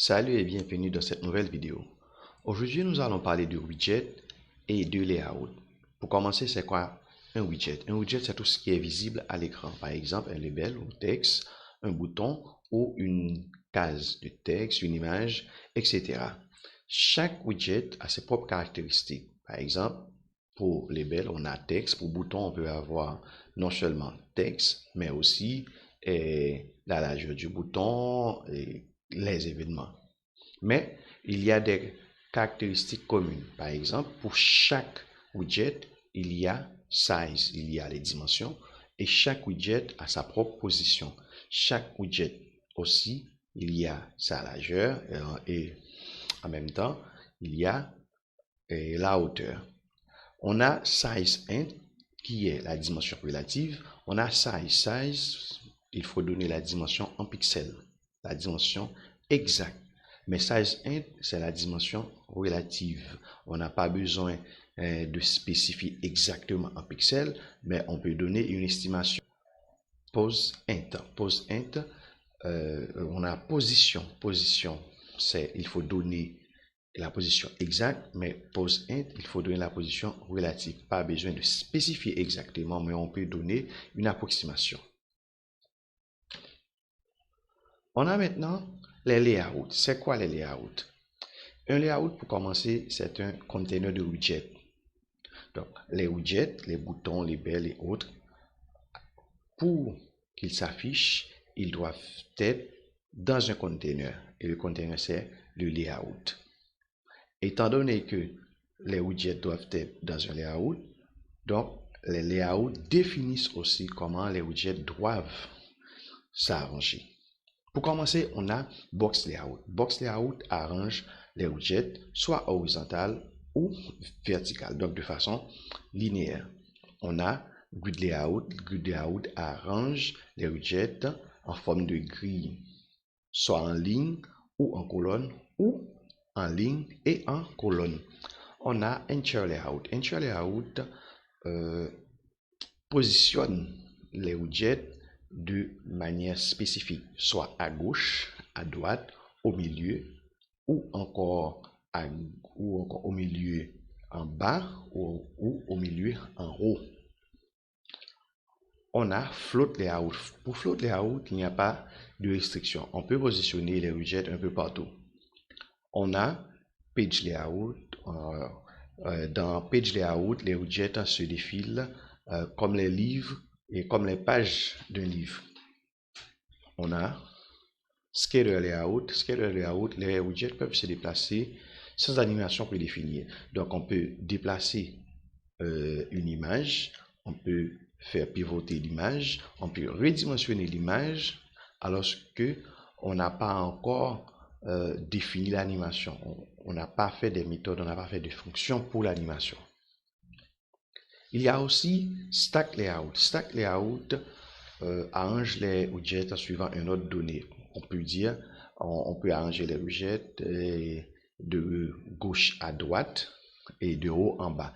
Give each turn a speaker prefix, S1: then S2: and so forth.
S1: Salut et bienvenue dans cette nouvelle vidéo. Aujourd'hui, nous allons parler de widget et de layout. Pour commencer, c'est quoi un widget? Un widget, c'est tout ce qui est visible à l'écran. Par exemple, un label ou texte, un bouton ou une case de texte, une image, etc. Chaque widget a ses propres caractéristiques. Par exemple, pour label, on a texte. Pour bouton, on peut avoir non seulement texte, mais aussi la largeur du bouton et les événements. Mais il y a des caractéristiques communes. Par exemple, pour chaque widget, il y a size, il y a les dimensions, et chaque widget a sa propre position. Chaque widget aussi, il y a sa largeur et en même temps, il y a la hauteur. On a size int qui est la dimension relative. On a size, il faut donner la dimension en pixels, la dimension exacte. Mais size int, c'est la dimension relative. On n'a pas besoin de spécifier exactement en pixels, mais on peut donner une estimation. Pose int, on a position. C'est il faut donner la position exacte, mais pose int, il faut donner la position relative. Pas besoin de spécifier exactement, mais on peut donner une approximation. On a maintenant les layouts. C'est quoi les layouts? Un layout, pour commencer, c'est un container de widgets. Donc, les widgets, les boutons, les labels et autres, pour qu'ils s'affichent, ils doivent être dans un container. Et le container, c'est le layout. Étant donné que les widgets doivent être dans un layout, donc les layouts définissent aussi comment les widgets doivent s'arranger. Pour commencer, on a Box Layout. Box Layout arrange les widgets soit horizontal ou vertical, donc de façon linéaire. On a Grid Layout. Grid Layout arrange les widgets en forme de grille, soit en ligne ou en colonne, ou en ligne et en colonne. On a Incher Layout. Incher Layout positionne les widgets de manière spécifique, soit à gauche, à droite, au milieu, ou encore au milieu en bas, ou au milieu en haut. On a Float Layout. Pour Float Layout, il n'y a pas de restriction. On peut positionner les widgets un peu partout. On a Page Layout. Dans Page Layout, les widgets se défilent comme les livres et comme les pages d'un livre. On a Scatter Layout. Scatter Layout, les widgets peuvent se déplacer sans animation prédéfinie. Donc, on peut déplacer une image, on peut faire pivoter l'image, on peut redimensionner l'image, alors que on n'a pas encore défini l'animation. On n'a pas fait des méthodes, on n'a pas fait de fonctions pour l'animation. Il y a aussi Stack Layout. Stack Layout arrange les widgets suivant un ordre donné. On peut dire, on peut arranger les widgets de gauche à droite et de haut en bas.